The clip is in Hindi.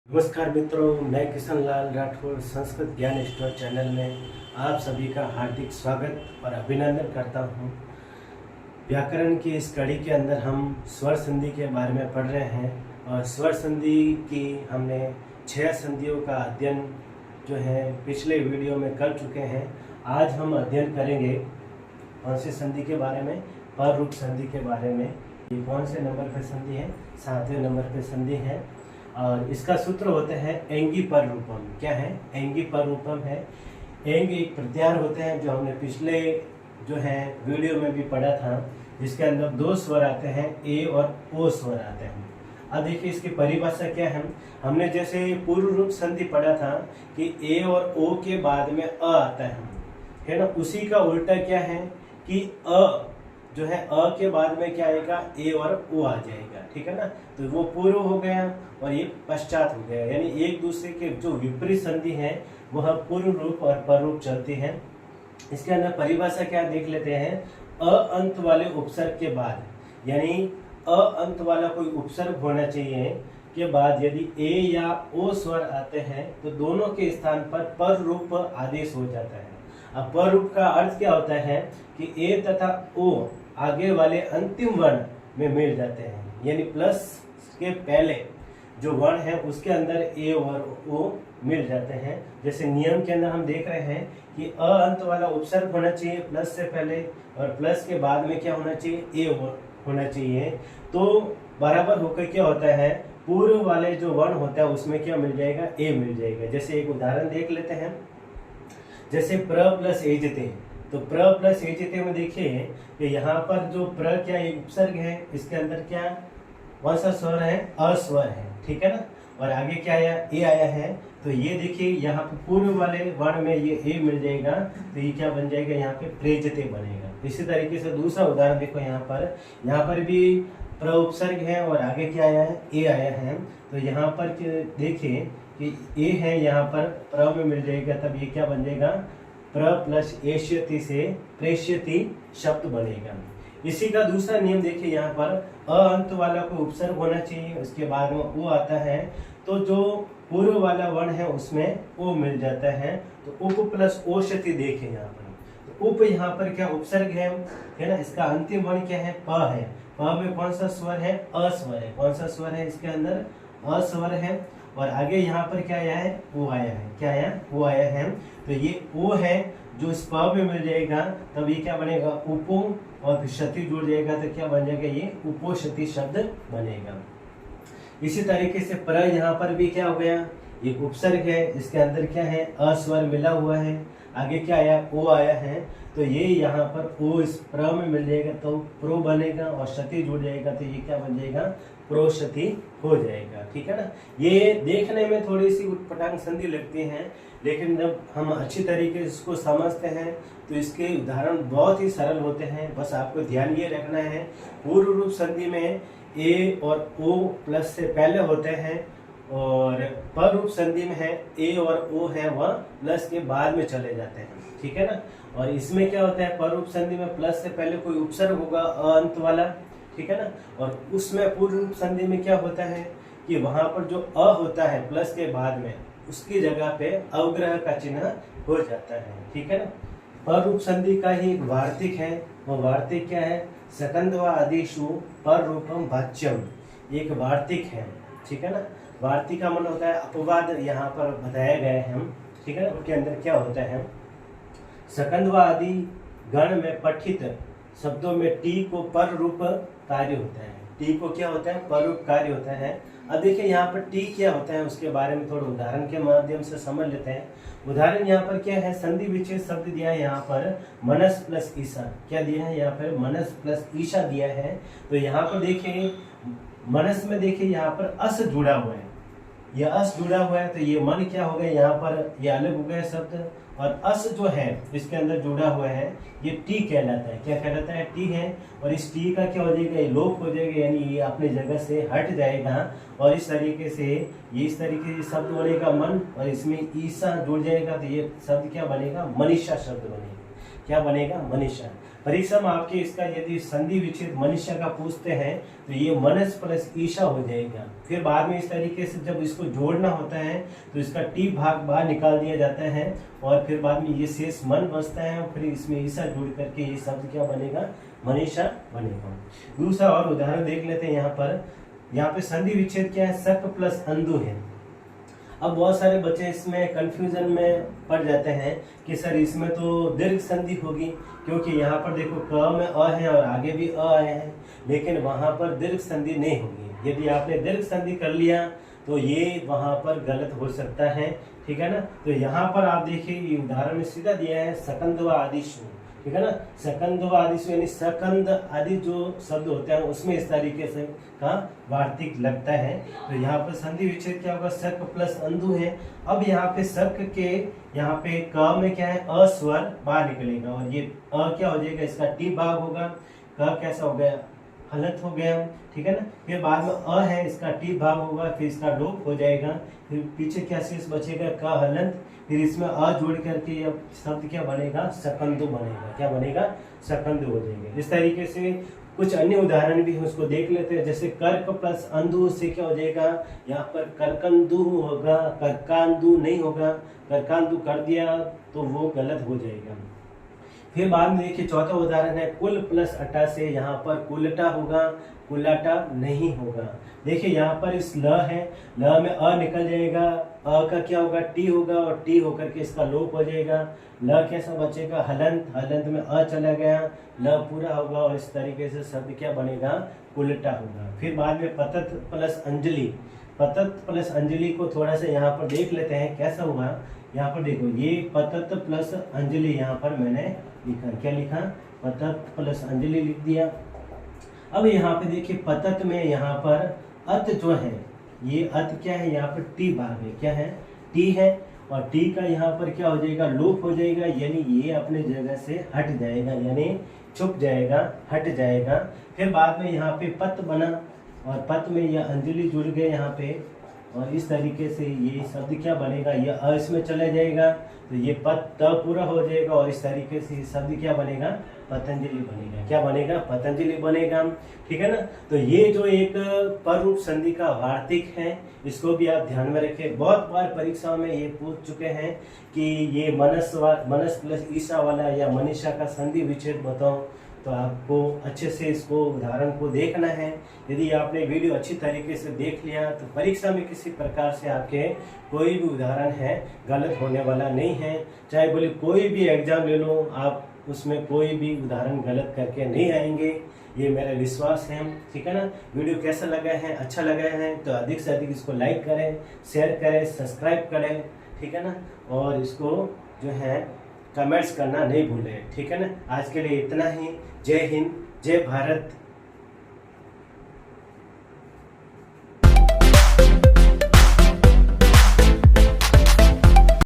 नमस्कार मित्रों, मैं किशन लाल राठौर संस्कृत ज्ञान स्टोर चैनल में आप सभी का हार्दिक स्वागत और अभिनंदन करता हूं। व्याकरण की इस कड़ी के अंदर हम स्वर संधि के बारे में पढ़ रहे हैं और स्वर संधि की हमने 6 संधियों का अध्ययन जो है पिछले वीडियो में कर चुके हैं। आज हम अध्ययन करेंगे कौन सी संधि के बारे में? पर रूप संधि के बारे में। ये कौन से नंबर पर संधि है? 7वें नंबर पर संधि है और इसका सूत्र होता है एंगी पर रूपम। क्या है? एंगी पर रूपम है। एंग एक प्रत्याहार होते हैं जो हमने पिछले जो है वीडियो में भी पढ़ा था, जिसके अंदर 2 स्वर आते हैं, ए और ओ स्वर आते हैं। अब देखिए इसकी परिभाषा क्या है। हमने जैसे पूर्व रूप संधि पढ़ा था कि ए और ओ के बाद में अ आता है ना। उसी का उल्टा क्या है कि अ जो है अ के बाद में क्या आएगा? ए और ओ आ जाएगा। ठीक है ना। तो वो पूर्व हो गया और ये पश्चात हो गया, यानी एक दूसरे के जो विपरीत संधि है वह पूर्व रूप और पर रूप चलती है। इसके अंदर परिभाषा क्या देख लेते हैं। अ अंत वाले उपसर्ग के बाद, यानी अ अंत वाला कोई उपसर्ग होना चाहिए के बाद यदि ए या ओ स्वर आते हैं तो दोनों के स्थान पर रूप आदेश हो जाता है। अब पर रूप का अर्थ क्या होता है कि ए तथा ओ आगे वाले अंतिम वर्ण में मिल जाते हैं, यानी प्लस के पहले जो वर्ण है उसके अंदर ए और ओ मिल जाते हैं। जैसे नियम के अंदर हम देख रहे हैं कि अ अंत वाला उपसर्ग होना चाहिए प्लस से पहले और प्लस के बाद में क्या होना चाहिए? ए होना चाहिए। तो बराबर होकर क्या होता है, पूर्व वाले जो वर्ण होता है उसमें क्या मिल जाएगा? ए मिल जाएगा। जैसे एक उदाहरण देख लेते हैं, जैसे प्र प्लस एजते, तो प्र प्लस एजते में देखिए कि यहाँ पर जो प्र क्या एक उपसर्ग है, इसके अंदर क्या कौन सा स्वर है? अस्वर है। ठीक है ना। और आगे क्या आया? ए आया है। तो ये देखिए यहाँ पे पूर्व वाले वर्ण में ये ए मिल जाएगा, तो ये क्या बन जाएगा? यहाँ पे प्रेजते बनेगा। इसी तरीके से दूसरा उदाहरण देखो, यहाँ पर भी प्र उपसर्ग है और आगे क्या आया है? ए आया है। तो यहाँ पर देखिए कि ए है, यहाँ पर प्र में मिल जाएगा, तब ये क्या बन जाएगा? प्र प्लस एष्यति से प्रेष्यति शब्द बनेगा। इसी का दूसरा नियम देखिए, यहाँ पर अ अंत वाला को उपसर्ग होना चाहिए, उसके बाद में ओ आता है, तो जो पूर्व वाला वर्ण है उसमें ओ मिल जाता है। तो उप प्लस ओष्यति देखें यहाँ पर, तो उप यहाँ पर क्या उपसर्ग है ना। इसका अंतिम वर्ण क्या है? प है। प में कौन सा स्वर है? अस्वर है। कौन सा स्वर है? इसके अंदर अस्वर है। और आगे यहाँ पर क्या आया है? ओ आया है। क्या आया? ओ आया है। तो ये ओ है जो इस प में मिल जाएगा, तब ये क्या बनेगा? उपो, और फिर क्षति जुड़ जाएगा तो क्या बन जाएगा? ये उपोक्षति शब्द बनेगा। इसी तरीके से प्र यहाँ पर भी क्या हो गया? ये उपसर्ग है, इसके अंदर क्या है? अस्वर मिला हुआ है। आगे क्या आया? ओ आया है। तो ये यहाँ पर ओ इस प्र में मिल जाएगा तो प्रो बनेगा और क्षति जुड़ जाएगा तो ये क्या बन जाएगा? प्रोक्षति हो जाएगा। ठीक है ना। ये देखने में थोड़ी सी उटपटांग संधि लगती है, लेकिन जब हम अच्छी तरीके से इसको समझते हैं तो इसके उदाहरण बहुत ही सरल होते हैं। बस आपको ध्यान ये रखना है, पूर्व रूप संधि में ए और ओ प्लस से पहले होते हैं और पर रूप संधि में है ए और ओ है वह प्लस के बाद में चले जाते हैं। ठीक है ना। और इसमें क्या होता है? पर रूप संधि में प्लस से पहले कोई उपसर्ग होगा अ अंत वाला। ठीक है ना। और उसमें पूर्व रूप संधि में क्या होता है कि वहां पर जो अ होता है प्लस के बाद में, उसकी जगह पे अवग्रह का चिन्ह हो जाता है। ठीक है ना। पर रूप संधि का ही एक वार्तिक है। वो वार्तिक क्या है? सकंद व आदिशु पर रूपम वाच्यम, एक वार्तिक है। ठीक है ना। वार्तिक का मन होता है अपवाद, यहाँ पर बताया गया है हम। ठीक है ना। उसके अंदर क्या होता है? सकंद व आदि गण में पठित शब्दों में टी को पर रूप कार्य होता है। टी को क्या होता है? पर रूप कार्य होता है। अब देखिए यहाँ पर टी क्या होता है उसके बारे में थोड़ा उदाहरण के माध्यम से समझ लेते हैं। उदाहरण यहाँ पर क्या है? संधि विच्छेद शब्द दिया है यहाँ पर मनस प्लस ईशा। क्या दिया है यहाँ पर? मनस प्लस ईशा दिया है। तो यहाँ पर देखिए मनस में देखिए यहाँ पर अस जुड़ा हुआ है, यह अस जुड़ा हुआ है, तो ये मन क्या हो गया? यहाँ पर ये अलग हो गया शब्द, और अस जो है इसके अंदर जुड़ा हुआ है, ये टी कहलाता है। क्या कहलाता है? टी है। और इस टी का क्या हो जाएगा? ये लोप हो जाएगा, यानी ये अपनी जगह से हट जाएगा और इस तरीके से ये इस तरीके से शब्द बनेगा मन, और इसमें ईसा जुड़ जाएगा तो ये शब्द क्या बनेगा? मनीषा शब्द बनेगा। क्या बनेगा? मनीषा। परीक्षा में आपके इसका यदि संधि विच्छेद मनीषा का पूछते हैं तो ये मनस प्लस ईशा हो जाएगा। फिर बाद में इस तरीके से जब इसको जोड़ना होता है तो इसका टी भाग बाहर निकाल दिया जाता है और फिर बाद में ये शेष मन बचता है और फिर इसमें ईशा जोड़ करके ये शब्द क्या बनेगा, मनीषा बनेगा। दूसरा और उदाहरण देख लेते हैं। यहाँ पे संधि विच्छेद क्या है, शक प्लस अंधु है। अब बहुत सारे बच्चे इसमें कंफ्यूजन में पड़ जाते हैं कि सर इसमें तो दीर्घ संधि होगी, क्योंकि यहाँ पर देखो क में अ है और आगे भी अ आए हैं, लेकिन वहां पर दीर्घ संधि नहीं होगी। यदि आपने दीर्घ संधि कर लिया तो ये वहां पर गलत हो सकता है, ठीक है ना। तो यहाँ पर आप देखिए ये उदाहरण में सीधा दिया है सकंद व आदिशु, ठीक है ना। सकंद व आदिशु यानी सकंद आदि जो शब्द होते हैं उसमें इस तरीके से का वार्तिक लगता है। तो यहाँ पर संधि विच्छेद क्या होगा, शक प्लस अंधु है। अब यहाँ पे शक के यहाँ पे क में क्या है, अ स्वर बाहर निकलेगा और ये अ क्या हो जाएगा, इसका टी भाग होगा। क कैसा हो गया, हलंत हो गया, ठीक है ना। फिर बाद में अ है, इसका टी भाग होगा, फिर इसका लोप हो जाएगा। फिर पीछे क्या शेष बचेगा, क हलंत, फिर इसमें अ जोड़ करके अब शब्द क्या बनेगा, सकंदु बनेगा। क्या बनेगा, सकंदु हो जाएंगे। इस तरीके से कुछ अन्य उदाहरण भी है, उसको देख लेते हैं। जैसे कर्क प्लस अंधु से क्या हो जाएगा, यहाँ पर करकंदु होगा, करकांदु नहीं होगा। करकांदु कर दिया तो वो गलत हो जाएगा। फिर बाद में देखिए चौथा उदाहरण है कुल प्लस अटा से, यहाँ पर कुलटा होगा, कुलाटा नहीं होगा। देखिए यहाँ पर इस ल है, ल में अ निकल जाएगा, अ का क्या होगा, टी होगा और टी होकर के इसका लोप हो जाएगा। ल कैसा बचेगा, हलंत, हलंत में अ चला गया, ल पूरा होगा और इस तरीके से शब्द क्या बनेगा, कुलटा होगा। फिर बाद में पतत प्लस अंजलि, पतत प्लस अंजलि को थोड़ा सा यहाँ पर देख लेते हैं कैसा हुआ। यहाँ पर देखो ये पतत प्लस अंजलि यहाँ पर मैंने लिखा, क्या लिखा, पतत प्लस अंजलि लिख दिया। अब यहाँ पे देखिए पतत में यहाँ पर अत जो है, ये अत क्या है, यहाँ पर टी भाग है, क्या है, टी है और टी का यहाँ पर क्या हो जाएगा, लोप हो जाएगा, यानी ये अपने जगह से हट जाएगा, यानी छुप जाएगा, हट जाएगा। फिर बाद में यहाँ पे पत बना और पत में यह अंजलि जुड़ गए यहाँ पे और इस तरीके से ये शब्द क्या बनेगा, ये अ इसमें चला जाएगा तो ये पत त पूरा हो जाएगा और इस तरीके से ये शब्द क्या बनेगा, पतंजलि बनेगा। क्या बनेगा, पतंजलि बनेगा, ठीक है ना। तो ये जो एक पर रूप संधि का वार्तिक है, इसको भी आप ध्यान में रखें। बहुत बार परीक्षाओं में ये पूछ चुके हैं कि ये मनस प्लस ईशा वाला या मनीषा का संधि विच्छेद बताओ, तो आपको अच्छे से इसको उदाहरण को देखना है। यदि आपने वीडियो अच्छी तरीके से देख लिया तो परीक्षा में किसी प्रकार से आपके कोई भी उदाहरण है गलत होने वाला नहीं है। चाहे बोले कोई भी एग्जाम ले लो, आप उसमें कोई भी उदाहरण गलत करके नहीं आएंगे, ये मेरा विश्वास है, ठीक है ना। वीडियो कैसा लगा है, अच्छा लगा है तो अधिक से अधिक इसको लाइक करें, शेयर करें, सब्सक्राइब करें, ठीक है ना। और इसको जो है कमेंट्स करना नहीं भूलें, ठीक है ना। आज के लिए इतना ही। जय हिंद, जय भारत।